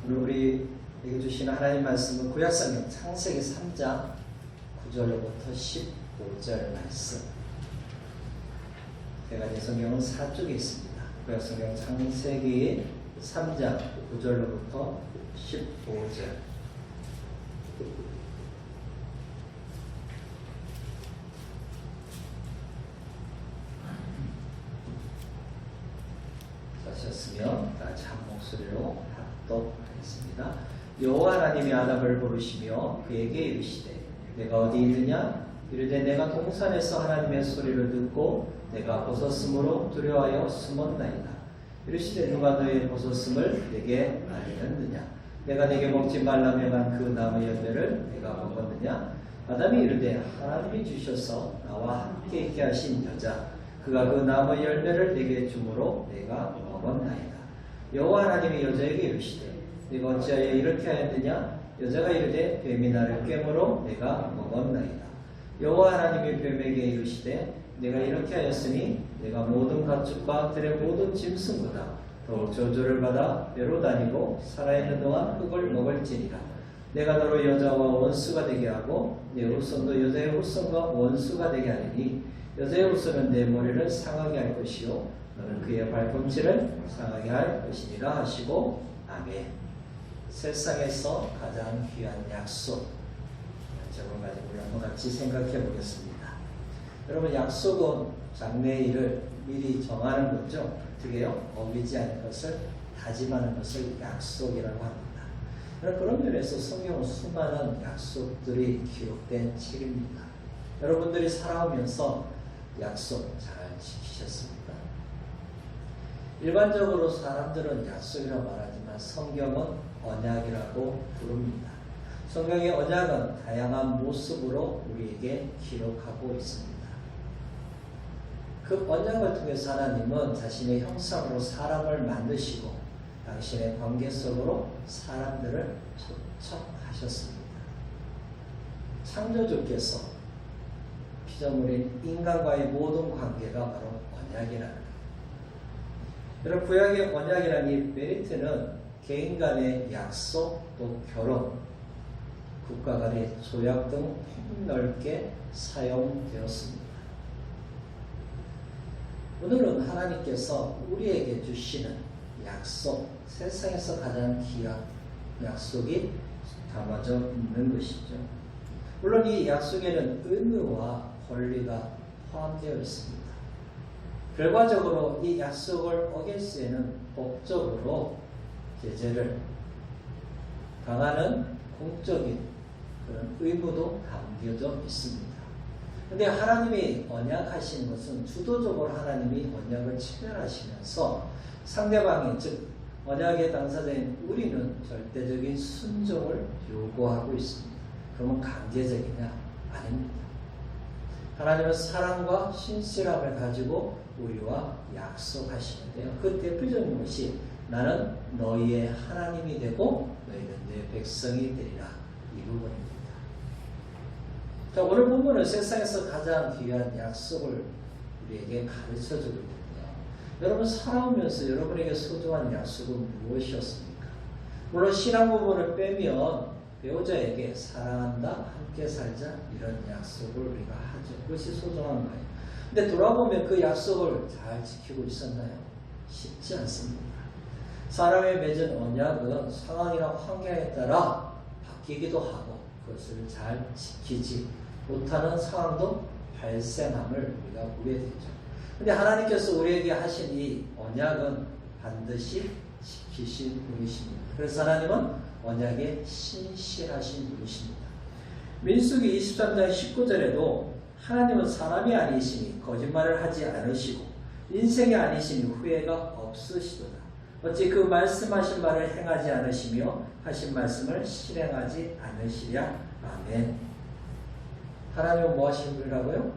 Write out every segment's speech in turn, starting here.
오늘 우리에게 주시는 하나님 말씀은 구약성경 창세기 3장 9절로부터 15절 말씀. 대가지 성경은 4쪽에 있습니다. 구약성경 창세기 3장 9절로부터 15절. 하셨으면 다같이 한 목소리로 합독하겠습니다. 여호와 하나님이 아담을 부르시며 그에게 이르시되 내가 어디 있느냐? 이르되 내가 동산에서 하나님의 소리를 듣고 내가 벗었으므로 두려워하여 숨었나이다. 이르시되 누가 너의 벗었음을 내게 알렸느냐? 내가 내게 먹지 말라 명한 그 나무 열매를 내가 먹었느냐? 아담이 이르되 하나님이 주셔서 나와 함께 있게 하신 여자 그가 그 나무 열매를 내게 주므로 내가 먹었나이다. 여호와 하나님이 여자에게 이르시되 네가 어찌하여 이렇게 하였느냐? 여자가 이르되 뱀이 나를 꿰므로 내가 먹었나이다. 여호와 하나님이 뱀에게 이르시되 내가 이렇게 하였으니 내가 모든 가축과 들의 모든 짐승보다 더욱 저주를 받아 배로 다니고 살아있는 동안 흙을 먹을지니라. 내가 너로 여자와 원수가 되게 하고 내 후손도 여자의 후손과 원수가 되게 하리니 여자의 후손은 내 머리를 상하게 할 것이요 너는 그의 발꿈치를 상하게 할 것이니라 하시고 아멘. 세상에서 가장 귀한 약속, 저걸 가지고 우리 한번 같이 생각해 보겠습니다. 여러분, 약속은 장래일을 미리 정하는 거죠. 어떻게요? 어기지 않을 것을 다짐하는 것을 약속이라고 합니다. 그런 면에서 성경은 수많은 약속들이 기록된 책입니다. 여러분들이 살아오면서 약속 잘 지키셨습니까? 일반적으로 사람들은 약속이라고 말하지만 성경은 언약이라고 부릅니다. 성경의 언약은 다양한 모습으로 우리에게 기록하고 있습니다. 그 언약을 통해서 하나님은 자신의 형상으로 사람을 만드시고 당신의 관계 속으로 사람들을 초청하셨습니다. 창조주께서 피조물인 인간과의 모든 관계가 바로 언약이라는 거예요. 여러분, 구약의 언약이라는 이 메리트는 개인 간의 약속, 또 결혼, 국가 간의 조약 등 폭넓게 사용되었습니다. 오늘은 하나님께서 우리에게 주시는 약속, 세상에서 가장 귀한 약속이 담아져 있는 것이죠. 물론 이 약속에는 의무와 권리가 포함되어 있습니다. 결과적으로 이 약속을 어길 시에는 법적으로 제재를 당하는 공적인 그런 의무도 담겨져 있습니다. 그런데 하나님이 언약하신 것은 주도적으로 하나님이 언약을 체면하시면서 상대방이 즉 언약의 당사자인 우리는 절대적인 순종을 요구하고 있습니다. 그러면 강제적이냐? 아닙니다. 하나님은 사랑과 신실함을 가지고 우리와 약속하시는데요. 그 대표적인 것이 나는 너희의 하나님이 되고 너희는 내 백성이 되리라, 이 부분입니다. 자, 오늘 본문은 세상에서 가장 귀한 약속을 우리에게 가르쳐주고 있거든요. 여러분, 살아오면서 여러분에게 소중한 약속은 무엇이었습니까? 물론 신앙 부분을 빼면 배우자에게 사랑한다, 함께 살자, 이런 약속을 우리가 하죠. 그것이 소중한 거예요. 근데 돌아보면 그 약속을 잘 지키고 있었나요? 쉽지 않습니다. 사람의 맺은 언약은 상황이나 환경에 따라 바뀌기도 하고 그것을 잘 지키지 못하는 상황도 발생함을 우리가 보게 되죠. 그런데 하나님께서 우리에게 하신 이 언약은 반드시 지키신 분이십니다. 그래서 하나님은 언약에 신실하신 분이십니다. 민수기 23장 19절에도 하나님은 사람이 아니시니 거짓말을 하지 않으시고 인생이 아니시니 후회가 없으시도다. 어찌 그 말씀하신 말을 행하지 않으시며 하신 말씀을 실행하지 않으시랴. 아멘. 하나님은 뭐 하신 분이라고요?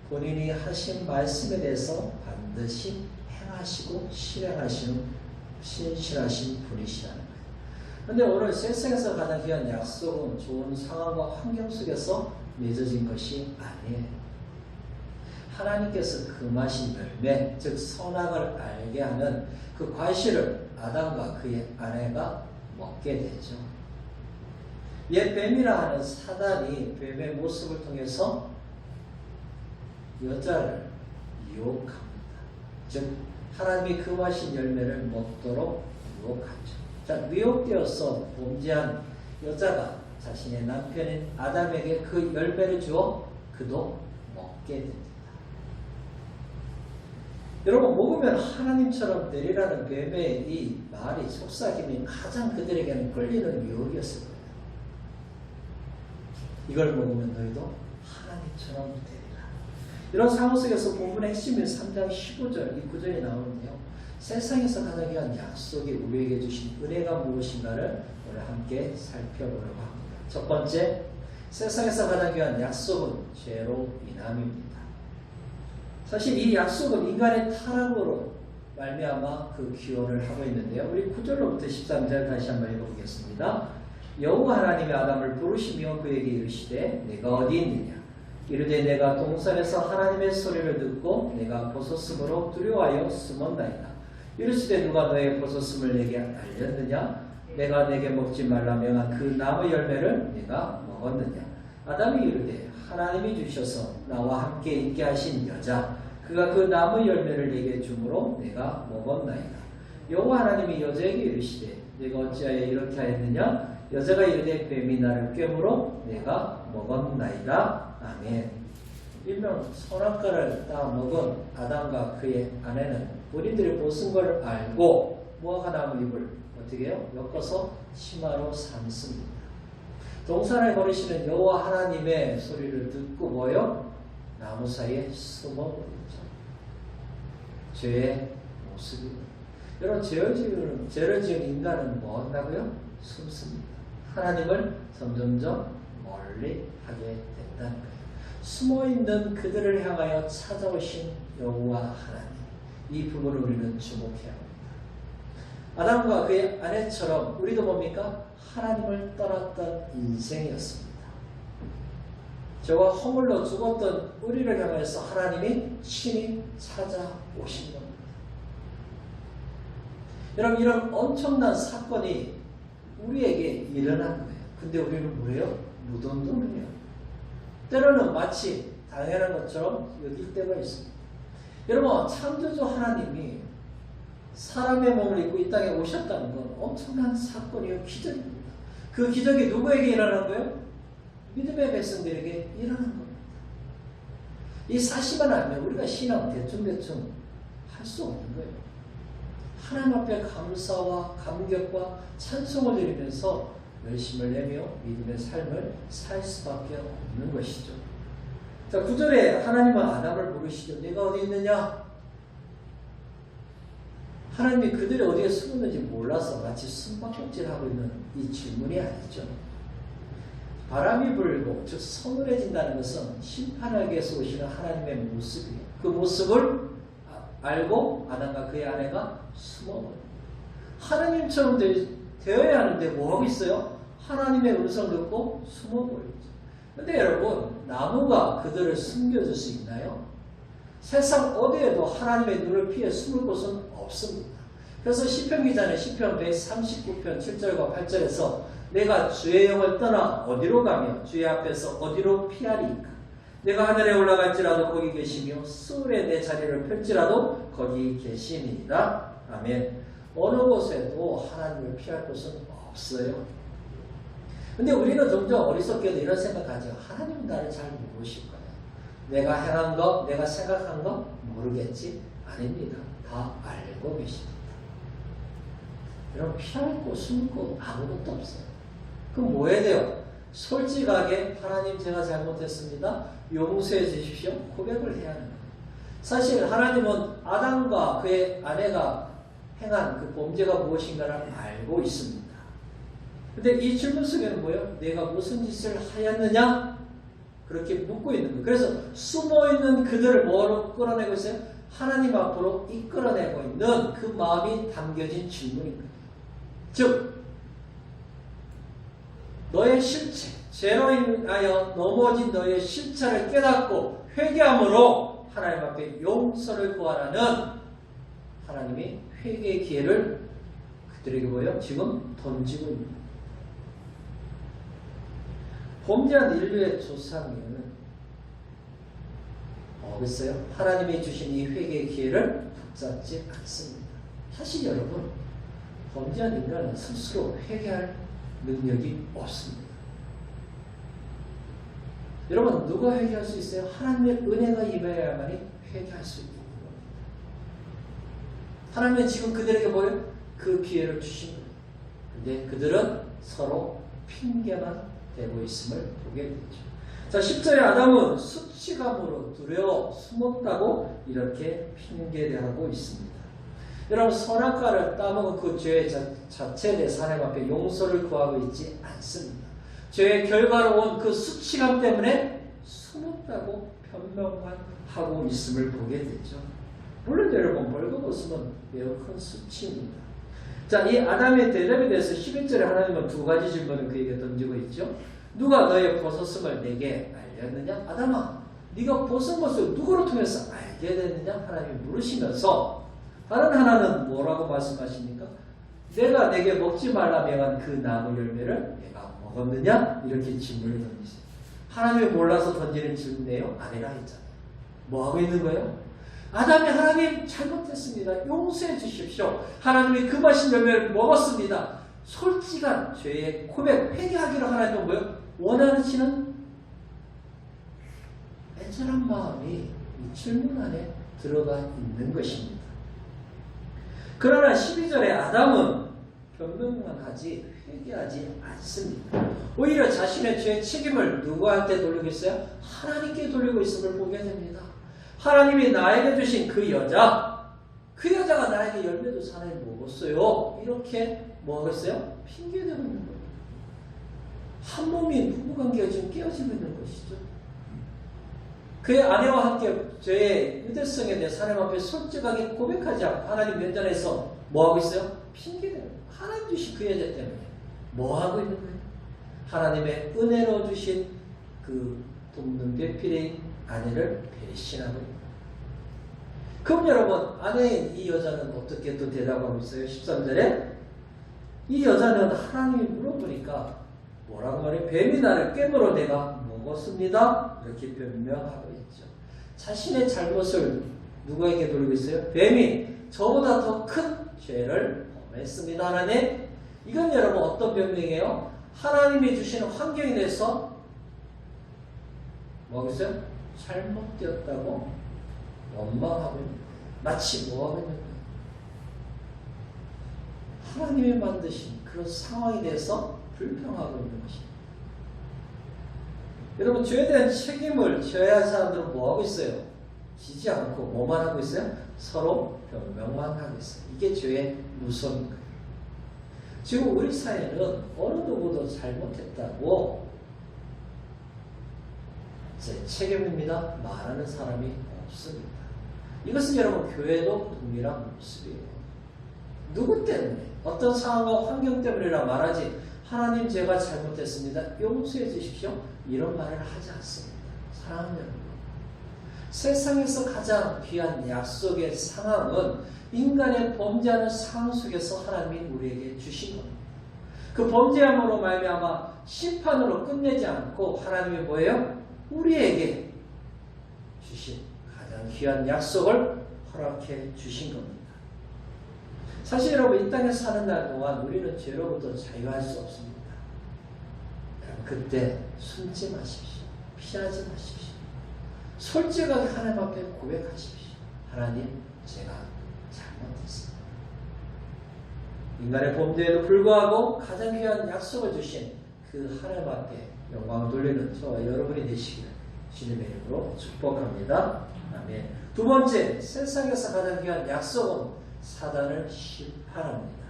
본인이 하신 말씀에 대해서 반드시 행하시고 실행하시는 신실하신 분이시라는 거예요. 그런데 오늘 세상에서 가장 귀한 약속은 좋은 상황과 환경 속에서 맺어진 것이 아니에요. 하나님께서 금하신 열매, 즉 선악을 알게 하는 그 과실을 아담과 그의 아내가 먹게 되죠. 옛 뱀이라 하는 사단이 뱀의 모습을 통해서 여자를 유혹합니다. 즉 하나님이 금하신 열매를 먹도록 유혹하죠. 자, 유혹되어서 범죄한 여자가 자신의 남편인 아담에게 그 열매를 주어 그도 먹게 됩니다. 여러분, 먹으면 하나님처럼 되리라는 뱀의 이 말이 속삭임이 가장 그들에게는 끌리는 유혹이었을 거예요. 이걸 먹으면 너희도 하나님처럼 되리라. 이런 상황 속에서 본문의 핵심인 3장 15절 이 구절이 나오는데요. 세상에서 가장 귀한 약속이 우리에게 주신 은혜가 무엇인가를 오늘 함께 살펴보려고 합니다. 첫 번째, 세상에서 가장 귀한 약속은 죄로 인함입니다. 사실 이 약속은 인간의 타락으로 말미암아 그 기원을 하고 있는데요. 우리 9절로부터 13절 다시 한번 읽어보겠습니다. 여호와 하나님이 아담을 부르시며 그에게 이르시되 내가 어디 있느냐? 이르되 내가 동산에서 하나님의 소리를 듣고 내가 벗었으므로 두려워하여 숨었나이다. 이르시되 누가 너의 벗었음을 내게 알렸느냐? 내가 내게 먹지 말라 명한 그 나무 열매를 내가 먹었느냐? 아담이 이르되 하나님이 주셔서 나와 함께 있게 하신 여자 그가 그 나무 열매를 내게 주므로 내가 먹었나이다. 여호와 하나님이 여자에게 이르시되 내가 어찌하여 이렇게 하였느냐? 여자가 이르되 뱀이 나를 꿰므로 내가 먹었나이다. 아멘. 일명 선악과를 따 먹은 아담과 그의 아내는 본인들이 벗은 걸 알고 무화과나무 잎을 어떻게 해요? 엮어서 치마로 삼습니다. 동산에 거르시는 여호와 하나님의 소리를 듣고 뭐요? 나무 사이에 숨어버리죠. 죄의 모습입니다. 여러분, 죄를 지은 인간은 뭐 한다고요? 숨습니다. 하나님을 점점점 멀리 하게 된다는 거예요. 숨어있는 그들을 향하여 찾아오신 여호와 하나님, 이 부분을 우리는 주목해야 합니다. 아담과 그의 아내처럼 우리도 뭡니까? 하나님을 떠났던 인생이었습니다. 저와 허물로 죽었던 우리를 향해서 하나님이 친히 찾아오신 겁니다. 여러분, 이런 엄청난 사건이 우리에게 일어난 거예요. 근데 우리는 뭐예요? 무덤덤해요. 때로는 마치 당연한 것처럼 여길 때가 있습니다. 여러분, 창조주 하나님이 사람의 몸을 입고 이 땅에 오셨다는 건 엄청난 사건이요, 기적입니다. 그 기적이 누구에게 일어난 거예요? 믿음의 백성들에게 일어난 겁니다. 이 사실만 알면 우리가 신앙 대충대충 할 수 없는 거예요. 하나님 앞에 감사와 감격과 찬송을 드리면서 열심을 내며 믿음의 삶을 살 수밖에 없는 것이죠. 자, 9절에 하나님은 아담을 부르시죠. 네가 어디 있느냐? 하나님이 그들이 어디에 숨었는지 몰라서 마치 숨바꼭질하고 있는 이 질문이 아니죠. 바람이 불고 즉 서늘해진다는 것은 심판하기 위해서 오시는 하나님의 모습이에요. 그 모습을 알고 아담과 그의 아내가 숨어버려요. 하나님처럼 되어야 하는데 뭐하고 있어요? 하나님의 음성을 듣고 숨어버리죠. 근데 여러분, 나무가 그들을 숨겨줄 수 있나요? 세상 어디에도 하나님의 눈을 피해 숨을 곳은 없습니다. 그래서 시편 기자는 시편 139편 7절과 8절에서 내가 주의 영을 떠나 어디로 가며 주의 앞에서 어디로 피하리까? 내가 하늘에 올라갈지라도 거기 계시며 수울에 내 자리를 펼지라도 거기 계시니이다. 아멘. 어느 곳에도 하나님을 피할 곳은 없어요. 근데 우리는 종종 어리석게도 이런 생각하죠. 하나님은 나를 잘 모르실 거야. 내가 행한 것, 내가 생각한 것 모르겠지? 아닙니다. 다 알고 계십니다. 여러분, 피할 곳, 숨을 곳 아무것도 없어요. 그럼 뭐 해야 돼요? 솔직하게 하나님 제가 잘못했습니다. 용서해 주십시오. 고백을 해야 하는 거예요. 사실 하나님은 아담과 그의 아내가 행한 그 범죄가 무엇인가를 알고 있습니다. 근데 이 질문 속에는 뭐예요? 내가 무슨 짓을 하였느냐? 그렇게 묻고 있는 거예요. 그래서 숨어있는 그들을 뭐로 끌어내고 있어요? 하나님 앞으로 이끌어내고 있는 그 마음이 담겨진 질문입니다. 즉, 너의 실체, 죄로 인하여 넘어진 너의 실체를 깨닫고 회개함으로 하나님 앞에 용서를 구하라는 하나님이 회개의 기회를 그들에게 뭐예요? 지금 던지고 있는. 범죄한 인류의 조상은 뭐겠어요? 하나님이 주신 이 회개의 기회를 붙잡지 않습니다. 사실 여러분, 범죄한 인간은 스스로 회개할 능력이 없습니다. 여러분, 누가 회개할 수 있어요? 하나님의 은혜가 임해야만이 회개할 수 있는 겁니다. 하나님은 지금 그들에게 뭐예요? 그 기회를 주신 거예요. 근데 그들은 서로 핑계만 대고 있음을 보게 되죠. 자, 10절에 아담은 수치감으로 두려워 숨었다고 이렇게 핑계대하고 있습니다. 여러분, 선악과를 따먹은 그 죄 자체에 대해서 하나님 앞에 용서를 구하고 있지 않습니다. 죄의 결과로 온 그 수치감 때문에 숨었다고 변명만 하고 있음을 보게 되죠. 물론 여러분, 벌거벗음은 매우 큰 수치입니다. 자, 이 아담의 대답에 대해서 11절에 하나님은 두 가지 질문을 그에게 던지고 있죠. 누가 너의 벗었음을 내게 알렸느냐? 아담아, 네가 벗은 것을 누구로 통해서 알게 됐느냐? 하나님이 물으시면서 다른 하나는 뭐라고 말씀하십니까? 내가 내게 먹지 말라 명한 그 나무 열매를 내가 먹었느냐? 이렇게 질문을 던지세요. 하나님이 몰라서 던지는 질문이에요? 아니라 했잖아요. 뭐 하고 있는 거예요? 아담이 하나님 잘못했습니다. 용서해 주십시오. 하나님이 금하신 열매를 먹었습니다. 솔직한 죄의 고백, 회개하기를 하나님은 뭐예요? 원하시는 애절한 마음이 이 질문 안에 들어가 있는 것입니다. 그러나 12절에 아담은 변명만 하지 회개하지 않습니다. 오히려 자신의 죄의 책임을 누구한테 돌리고 있어요? 하나님께 돌리고 있음을 보게 됩니다. 하나님이 나에게 주신 그 여자가 나에게 열매 줘서 하나님 먹었어요. 이렇게 뭐 하겠어요? 핑계대고 있는 거예요. 한 몸이 부부관계가 지금 깨어지고 있는 것이죠. 그의 아내와 함께 죄의 유대성에 대해서 하나님 앞에 솔직하게 고백하지 않고 하나님 면전에서 뭐 하고 있어요? 핑계대는 거예요. 하나님 주신 그 여자 때문에 뭐 하고 있는 거예요? 하나님의 은혜로 주신 그 돕는 배필의 아내를 배신하고 있는 거예요. 그럼 여러분, 아내인 이 여자는 어떻게 또 대답하고 있어요? 13절에 이 여자는 하나님이 물어보니까 뭐라고 말해요? 뱀이 나를 깨물어 내가 먹었습니다. 이렇게 변명하고 있죠. 자신의 잘못을 누구에게 돌리고 있어요? 뱀이 저보다 더 큰 죄를 범했습니다. 하나님, 이건 여러분 어떤 변명이에요? 하나님이 주시는 환경에 대해서 뭐겠어요? 잘못되었다고 원망하고 있는 거예요. 마치 뭐 하고 있는 거예요? 하나님이 만드신 그런 상황에 대해서 불평하고 있는 것입니다. 여러분, 죄에 대한 책임을 져야 할 사람들은 뭐 하고 있어요? 지지 않고 뭐만 하고 있어요? 서로 변명만 하고 있어요. 이게 죄의 무서운 거예요. 지금 우리 사회는 어느 누구도 잘못했다고 제 책임입니다 말하는 사람이 없습니다. 이것은 여러분 교회도 동일한 모습이에요. 누구 때문에 어떤 상황과 환경 때문이라 말하지 하나님 제가 잘못했습니다. 용서해 주십시오. 이런 말을 하지 않습니다. 사랑하는 여러분, 세상에서 가장 귀한 약속의 상황은 인간의 범죄하는 상황 속에서 하나님이 우리에게 주신 겁니다. 그 범죄함으로 말미암아 심판으로 끝내지 않고 하나님이 뭐예요? 우리에게 주신 가장 귀한 약속을 허락해 주신 겁니다. 사실 여러분, 이 땅에 사는 날 동안 우리는 죄로부터 자유할 수 없습니다. 그때 숨지 마십시오. 피하지 마십시오. 솔직하게 하나님 앞에 고백하십시오. 하나님, 제가 잘못했습니다. 인간의 범죄에도 불구하고 가장 귀한 약속을 주신 그 하나님 앞에 영광을 돌리는 저와 여러분이 되시기를 주님의 이름으로 축복합니다. 아멘. 두 번째, 세상에서 가장 귀한 약속은 사단을 심판합니다.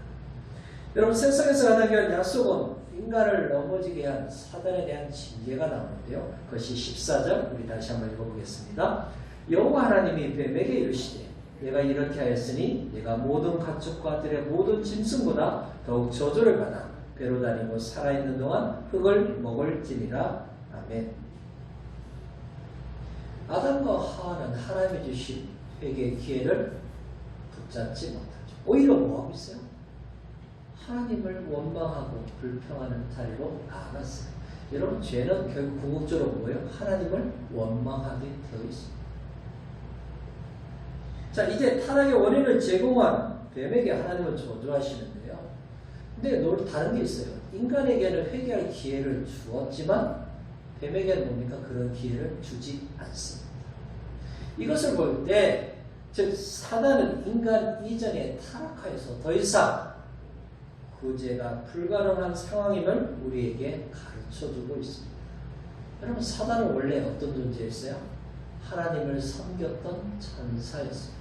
여러분, 세상에서 가장 귀한 약속은 인간을 넘어지게 한 사단에 대한 징계가 나오는데요. 그것이 14절, 우리 다시 한번 읽어보겠습니다. 여호와 하나님이 뱀에게 이르시되 내가 이렇게 하였으니 내가 모든 가축과 들의 모든 짐승보다 더욱 저주를 받아 배로 다니고 살아있는 동안 흙을 먹을지니라. 아멘. 아담과 하와는 하나님이 주신 회개의 기회를 붙잡지 못하죠. 오히려 뭐하고 있어요? 하나님을 원망하고 불평하는 자리로 나아갔어요. 여러분, 죄는 결국 궁극적으로 뭐예요? 하나님을 원망하게 되어 있습니다. 자, 이제 타락의 원인을 제공한 뱀에게 하나님은 저주하시는데요. 근데 다른 게 있어요. 인간에게는 회개할 기회를 주었지만 뱀에게는 뭡니까? 그런 기회를 주지 않습니다. 이것을 볼 때, 즉 사단은 인간 이전에 타락하여서 더 이상 구제가 불가능한 상황임을 우리에게 가르쳐주고 있습니다. 여러분, 사단은 원래 어떤 존재였어요? 하나님을 섬겼던 천사였습니다.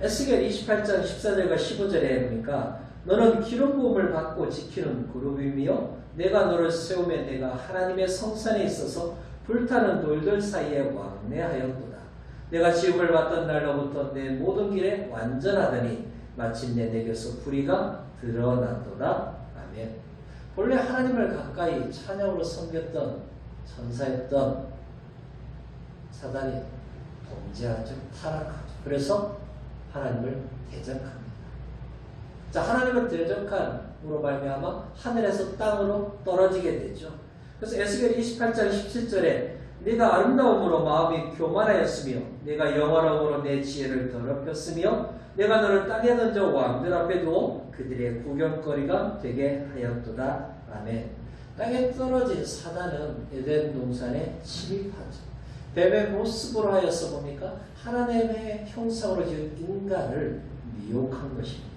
에스겔 28장 14절과 15절에 보니까 너는 기름 부음을 받고 지키는 그룹이며 내가 너를 세우며 내가 하나님의 성산에 있어서 불타는 돌들 사이에 왕래하였도다. 내가 지음을 받던 날로부터 내 모든 길에 완전하더니 마침내 내게서 불의가 드러나더라. 아멘. 본래 하나님을 가까이 찬양으로 섬겼던 천사였던 사단이 범죄하죠. 타락하죠. 그래서 하나님을 대적합니다. 자, 하나님을 대적함으로 말미암아 하늘에서 땅으로 떨어지게 되죠. 그래서 에스겔 28장 17절에 네가 아름다움으로 마음이 교만하였으며 내가 영화로움으로 내 지혜를 더럽혔으며 내가 너를 땅에 던져 왕들 앞에 두어 그들의 구경거리가 되게 하였도다. 아멘. 땅에 떨어진 사단은 에덴 동산에 침입하죠. 뱀의 모습으로 하여서 뭡니까? 하나님의 형상으로 지은 인간을 미혹한 것입니다.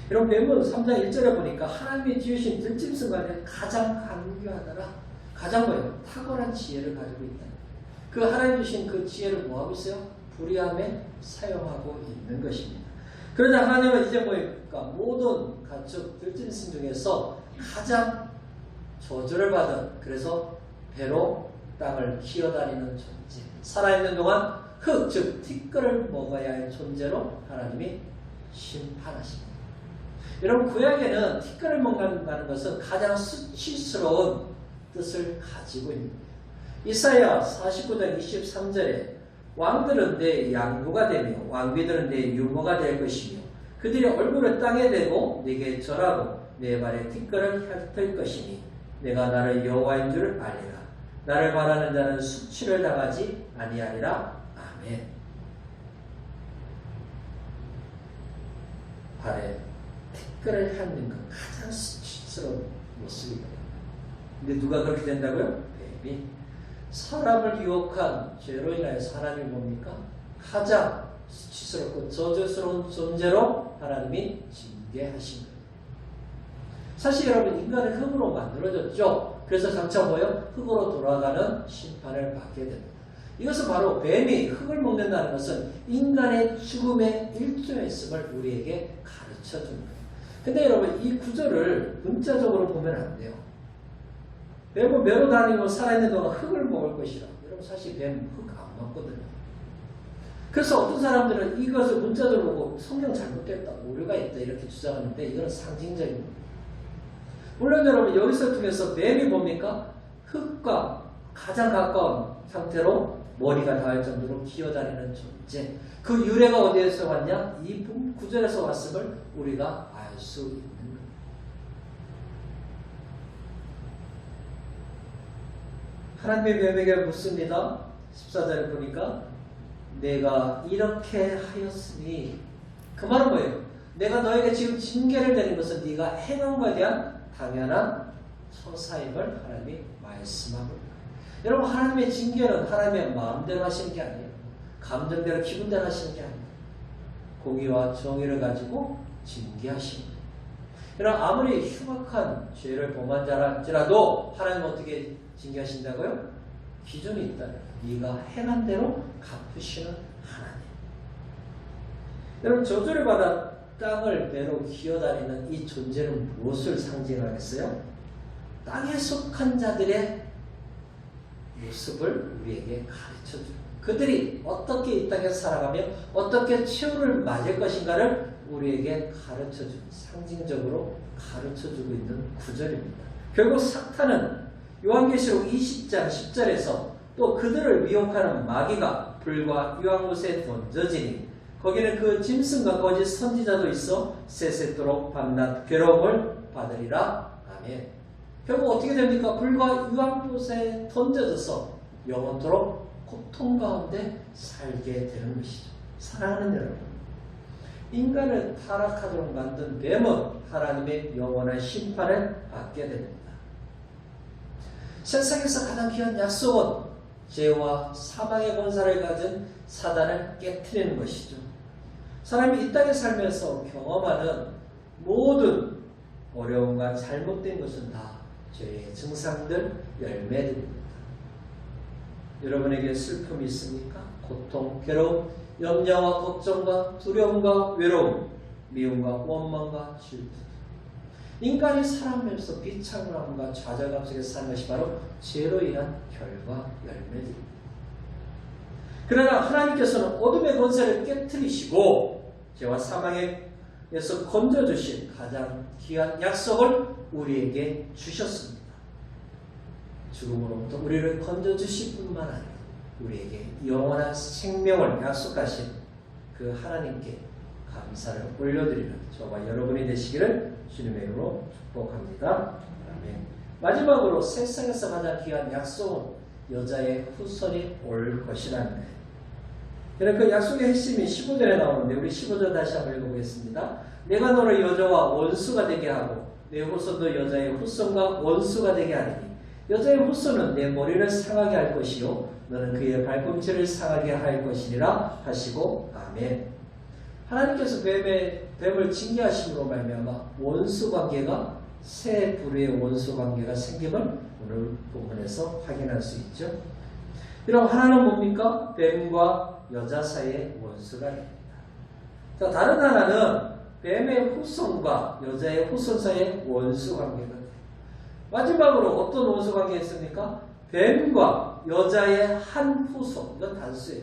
이런 뱀은 3장 1절에 보니까 하나님이 지으신 들짐승 가운데 가장 강교하더라. 가장 뭐예요? 탁월한 지혜를 가지고 있다. 그 하나님 주신 그 지혜를 뭐하고 있어요? 불의함에 사용하고 있는 것입니다. 그러자 하나님은 이제 뭐니까 모든 가축 들짐승 중에서 가장 저주를 받은, 그래서 배로 땅을 기어다니는 존재, 살아있는 동안 흙, 즉 티끌을 먹어야 할 존재로 하나님이 심판하십니다. 여러분, 구약에는 티끌을 먹는다는 것은 가장 수치스러운 뜻을 가지고 있습니다. 이사야 49장 23절에 왕들은 내 양부가 되며 왕비들은 내 유모가 될 것이며 그들이 얼굴을 땅에 대고 내게 절하고 내 발에 티끌을 핥을 것이니 내가 나를 여호와인 줄 알리라. 나를 바라는 자는 수치를 당하지 아니하리라. 아멘. 발에 티끌을 핥는 것 가장 수치스러운 모습이거든요. 근데 누가 그렇게 된다고요? 뱀이. 사람을 유혹한 죄로 인하여서 하나님이 뭡니까? 가장 수치스럽고 저주스러운 존재로 하나님이 징계하신 거예요. 사실 여러분, 인간은 흙으로 만들어졌죠. 그래서 장차 뭐예요? 흙으로 돌아가는 심판을 받게 됩니다. 이것은 바로 뱀이 흙을 먹는다는 것은 인간의 죽음의 일조였음을 우리에게 가르쳐 준 거예요. 근데 여러분, 이 구절을 문자적으로 보면 안 돼요. 뱀은 매로 다니고 살아있는 동안 흙을 먹을 것이라. 여러분, 사실 뱀 흙 안 먹거든요. 그래서 어떤 사람들은 이것을 문자적으로 보고 성경 잘못됐다, 오류가 있다 이렇게 주장하는데 이건 상징적인 겁니다. 물론 여러분, 여기서 통해서 뱀이 뭡니까? 흙과 가장 가까운 상태로 머리가 닿을 정도로 기어다니는 존재. 그 유래가 어디에서 왔냐? 이 구절에서 왔음을 우리가 알 수 있는 겁니다. 하나님의 뱀에게 묻습니다. 14절에 보니까 내가 이렇게 하였으니, 그 말은 뭐예요? 내가 너에게 지금 징계를 내린 것은 네가 행한 것에 대한 당연한 처사임을 하나님이 말씀하고 있다. 여러분, 하나님의 징계는 하나님의 마음대로 하시는 게 아니에요. 감정대로, 기분대로 하시는 게 아니에요. 공의와 정의를 가지고 징계하시는 거예요. 여러분, 아무리 흉악한 죄를 범한 자랄지라도 하나님은 어떻게 징계하신다고요? 기준이 있다. 네가 행한 대로 갚으시는 하나님. 여러분, 저주를 받아 땅을 배로 기어다니는 이 존재는 무엇을 상징하겠어요? 땅에 속한 자들의 모습을 우리에게 가르쳐줍니다. 그들이 어떻게 이 땅에서 살아가며 어떻게 최후를 맞을 것인가를 우리에게 가르쳐주는, 상징적으로 가르쳐주고 있는 구절입니다. 결국 사탄은 요한계시록 20장 10절에서 또 그들을 미혹하는 마귀가 불과 유황못에 던져지니 거기는 그 짐승과 거짓 선지자도 있어 세세토록 밤낮 괴로움을 받으리라. 아멘. 결국 어떻게 됩니까? 불과 유황못에 던져져서 영원토록 고통 가운데 살게 되는 것이죠. 사랑하는 여러분, 인간을 타락하도록 만든 뱀은 하나님의 영원한 심판을 받게 됩니다. 세상에서 가장 귀한 약속은 죄와 사망의 권세를 가진 사단을 깨트리는 것이죠. 사람이 이 땅에 살면서 경험하는 모든 어려움과 잘못된 것은 다 죄의 증상들, 열매들입니다. 여러분에게 슬픔이 있습니까? 고통, 괴로움, 염려와 걱정과 두려움과 외로움, 미움과 원망과 질투. 인간이 살아가면서 비참함과 좌절감 속에서 사는 것이 바로 죄로 인한 결과, 열매들입니다. 그러나 하나님께서는 어둠의 권세를 깨트리시고 죄와 사망에서 건져주신 가장 귀한 약속을 우리에게 주셨습니다. 죽음으로부터 우리를 건져주실 뿐만 아니라 우리에게 영원한 생명을 약속하신 그 하나님께 감사를 올려드리는 저와 여러분이 되시기를 주님의 이름으로 축복합니다. 아멘. 마지막으로 세상에서 가장 귀한 약속은 여자의 후손이 올 것이라는 거예요. 그 약속의 핵심이 15절에 나오는데 우리 15절 다시 한번 읽어보겠습니다. 내가 너를 여자와 원수가 되게 하고 내 후손도 여자의 후손과 원수가 되게 하리니 여자의 후손은 내 머리를 상하게 할 것이요 너는 그의 발꿈치를 상하게 할 것이니라 하시고 아멘. 하나님께서 뱀을 징계하심으로 말미암아 원수관계가 새 부류의 원수관계가 생김을 오늘 본문에서 확인할 수 있죠. 그럼 하나는 뭡니까? 뱀과 여자 사이의 원수가 됩니다. 자, 다른 하나는 뱀의 후손과 여자의 후손 사이의 원수관계가 됩니다. 마지막으로 어떤 원수관계가 있습니까? 뱀과 여자의 한 후손, 이건 단수예요.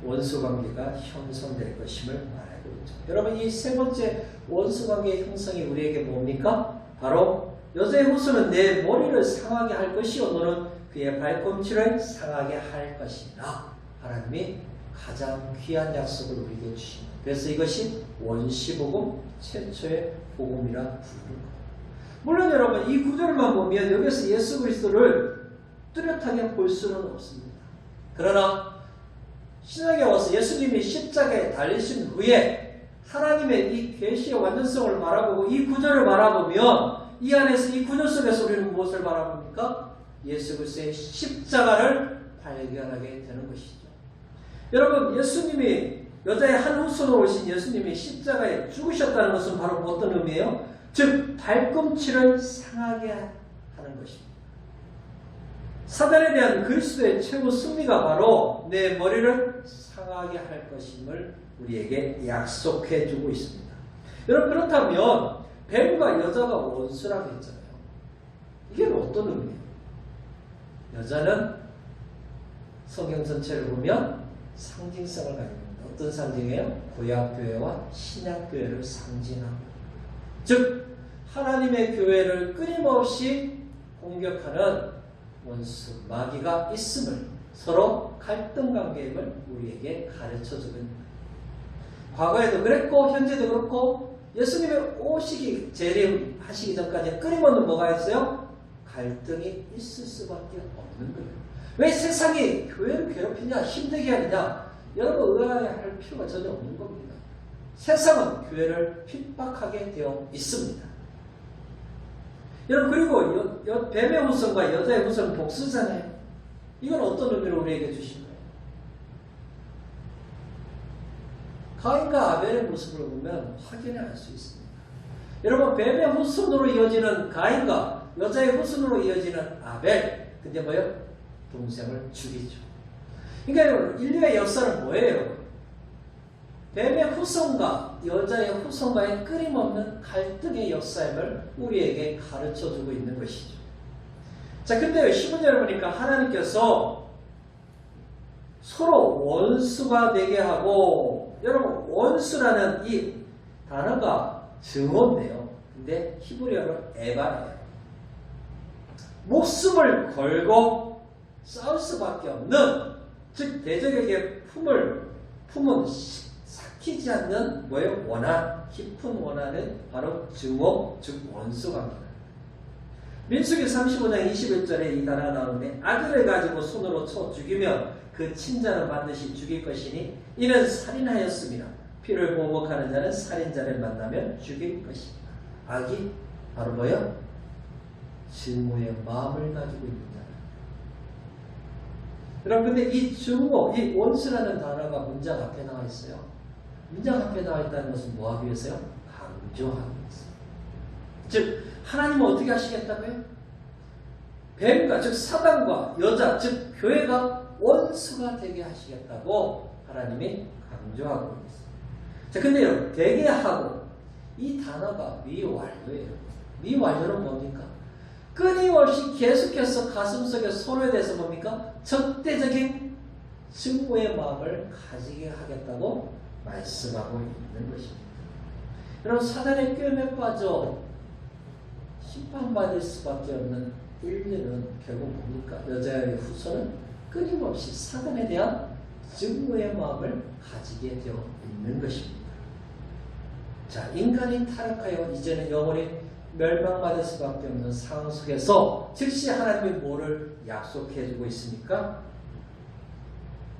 원수관계가 형성될 것임을 말하고 있죠. 여러분, 이 세 번째 원수관계의 형성이 우리에게 뭡니까? 바로 여자의 후손은 내 머리를 상하게 할 것이요 너는 그의 발꿈치를 상하게 할 것이라. 하나님이 가장 귀한 약속을 우리에게 주십니다. 그래서 이것이 원시복음 최초의 복음이라 부르는 거예요. 물론 여러분 이 구절만 보면 여기서 예수 그리스도를 뚜렷하게 볼 수는 없습니다. 그러나 신약에 와서 예수님이 십자가에 달리신 후에 하나님의 이 계시의 완전성을 바라보고 이 구절을 바라보면 이 안에서 이 구절 속에서 우리는 무엇을 바라봅니까? 예수 그리스도의 십자가를 발견하게 되는 것이죠. 여러분 예수님이 여자의 한 후손으로 오신 예수님이 십자가에 죽으셨다는 것은 바로 어떤 의미예요? 즉 발꿈치를 상하게 하는 것입니다. 사단에 대한 그리스도의 최고 승리가 바로 내 머리를 상하게 할 것임을 우리에게 약속해 주고 있습니다. 여러분 그렇다면 뱀과 여자가 원수라고 했잖아요. 이게 어떤 의미예요? 여자는 성경 전체를 보면 상징성을 가지고 있습니다. 어떤 상징이에요? 구약교회와 신약교회를 상징하고 즉 하나님의 교회를 끊임없이 공격하는 원수, 마귀가 있음을 서로 갈등 관계임을 우리에게 가르쳐주는 겁니다. 과거에도 그랬고 현재도 그렇고 예수님의 오시기 재림하시기 전까지 끊임없는 뭐가 있어요? 갈등이 있을 수밖에 없는 거예요. 왜 세상이 교회를 괴롭히냐 힘들게 하느냐 여러분 의아해할 필요가 전혀 없는 겁니다. 세상은 교회를 핍박하게 되어 있습니다. 여러분 그리고 뱀의 후손과 여자의 후손은 복수잖아요. 이건 어떤 의미를 우리에게 주신 거예요? 가인과 아벨의 모습을 보면 확인을 할 수 있습니다. 여러분 뱀의 후손으로 이어지는 가인과 여자의 후손으로 이어지는 아벨 근데 뭐예요? 동생을 죽이죠. 그러니까 인류의 역사는 뭐예요? 뱀의 후손과 여자의 후손과의 끊임없는 갈등의 역사임을 우리에게 가르쳐주고 있는 것이죠. 자, 근데 15절을 보니까 하나님께서 서로 원수가 되게 하고 여러분 원수라는 이 단어가 증오인데요. 근데 히브리어로 에바예요. 목숨을 걸고 싸울 수밖에 없는 즉 대적에게 품은 삭히지 않는 뭐예요? 원한, 깊은 원한은 바로 증오, 즉 원수 관계다. 민수기 35장 21절에 이 단어가 나오는데 아들을 가지고 손으로 쳐 죽이면 그 친자는 반드시 죽일 것이니 이는 살인하였습니다. 피를 보복하는 자는 살인자를 만나면 죽일 것입니다. 악이 바로 뭐예요? 증오의 마음을 가지고 있는 자다. 여러분 근데 이 증오, 이 원수라는 단어가 문장 앞에 나와 있어요. 문장 앞에 나와 있다는 것은 뭐 하기 위해서요? 강조하기 위해서. 즉 하나님은 어떻게 하시겠다고요? 뱀과 즉 사단과 여자 즉 교회가 원수가 되게 하시겠다고 하나님이 강조하고 있습니다. 자, 근데 여러분 되게 하고 이 단어가 미완료예요. 미완료는 뭡니까? 끊임없이 계속해서 가슴속에 서로에 대해서 뭡니까? 적대적인 증오의 마음을 가지게 하겠다고 말씀하고 있는 것입니다. 여러분 사단의 꿰매 빠져 심판받을 수밖에 없는 인류는 결국 뭡니까? 여자의 후손은 끊임없이 사단에 대한 증오의 마음을 가지게 되어 있는 것입니다. 자, 인간이 타락하여 이제는 영원히 멸망받을 수밖에 없는 상황 속에서 즉시 하나님이 뭐를 약속해주고 있습니까?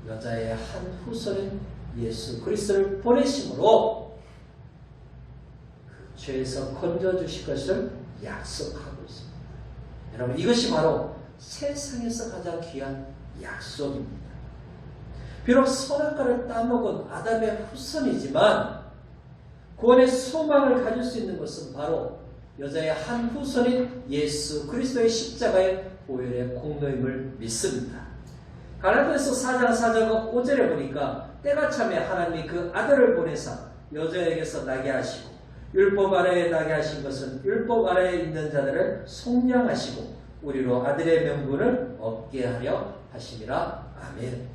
여자의 한 후손인 예수 그리스도를 보내심으로 그 죄에서 건져주실 것을 약속하고 있습니다. 여러분 이것이 바로 세상에서 가장 귀한 약속입니다. 비록 선악과를 따먹은 아담의 후손이지만 구원의 소망을 가질 수 있는 것은 바로 여자의 한 후손인 예수 그리스도의 십자가의 보혈의 공로임을 믿습니다. 갈라디아서 4장 4절과 5절에 보니까 때가 차매 하나님이 그 아들을 보내사 여자에게서 나게 하시고 율법 아래에 나게 하신 것은 율법 아래에 있는 자들을 속량하시고 우리로 아들의 명분을 얻게 하려 하심이라. 아멘.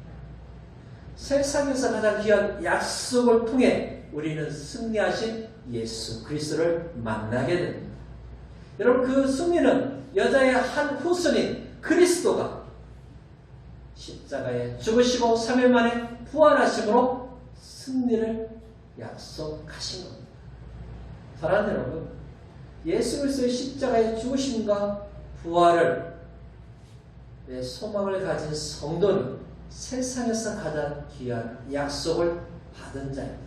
세상에서 가장 귀한 약속을 통해 우리는 승리하신 예수 그리스도를 만나게 됩니다. 여러분 그 승리는 여자의 한 후손인 그리스도가 십자가에 죽으시고 3일 만에 부활하심으로 승리를 약속하신 겁니다. 사랑하는 여러분, 예수 그리스도의 십자가의 죽으심과 부활을 내 소망을 가진 성도는 세상에서 가장 귀한 약속을 받은 자입니다.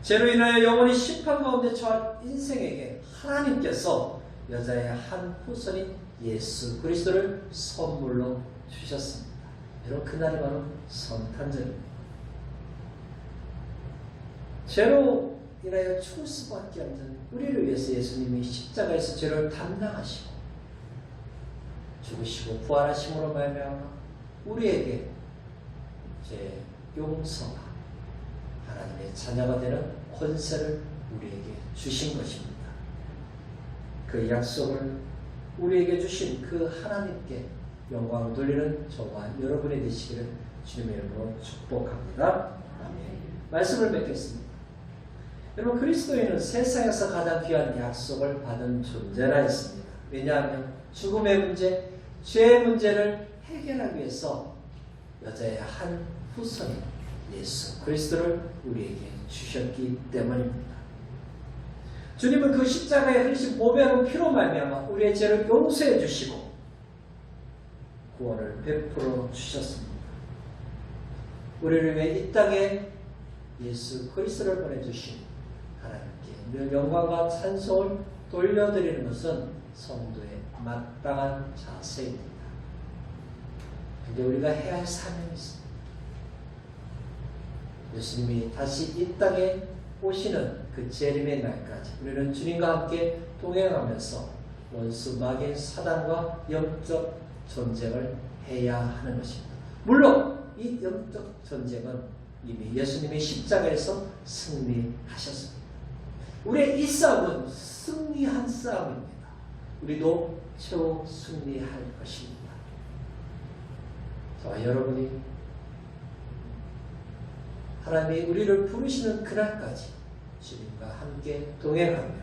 죄로 인하여 영원히 심판 가운데 처한 인생에게 하나님께서 여자의 한 후손인 예수 그리스도를 선물로 주셨습니다. 여러분 그날이 바로 성탄절입니다. 죄로 인하여 죽을 수밖에 없는 우리를 위해서 예수님이 십자가에서 죄를 담당하시고 죽으시고 부활하심으로 말미암아 우리에게 죄 용서가 하나님의 자녀가 되는 권세를 우리에게 주신 것입니다. 그 약속을 우리에게 주신 그 하나님께 영광을 돌리는 저와 여러분이 되시기를 주님의 이름으로 축복합니다. 아멘. 말씀을 맺겠습니다. 여러분 그리스도인은 세상에서 가장 귀한 약속을 받은 존재라 했습니다. 왜냐하면 죽음의 문제, 죄의 문제를 해결하기 위해서 여자의 한 후손인 예수 그리스도를 우리에게 주셨기 때문입니다. 주님은 그 십자가에 흘리신 보배로운 피로 말미암아 우리의 죄를 용서해 주시고 구원을 베풀어 주셨습니다. 우리를 위해 이 땅에 예수 그리스도를 보내주신 하나님께 늘 영광과 찬송을 돌려드리는 것은 성도의 마땅한 자세입니다. 그런데 우리가 해야 할 사명이 있습니다. 예수님이 다시 이 땅에 오시는 그 재림의 날까지 우리는 주님과 함께 동행하면서 원수 마귀 사단과 영적 전쟁을 해야 하는 것입니다. 물론 이 영적 전쟁은 이미 예수님이 십자가에서 승리하셨습니다. 우리의 이 싸움은 승리한 싸움입니다. 우리도 최후 승리할 것입니다. 저와 여러분이 하나님이 우리를 부르시는 그날까지 주님과 함께 동행하며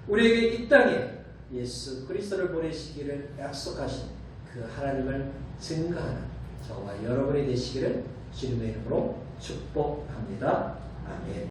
우리에게 이 땅에 예수 그리스도를 보내시기를 약속하신 그 하나님을 증거하는 저와 여러분이 되시기를 주님의 이름으로 축복합니다. 아멘.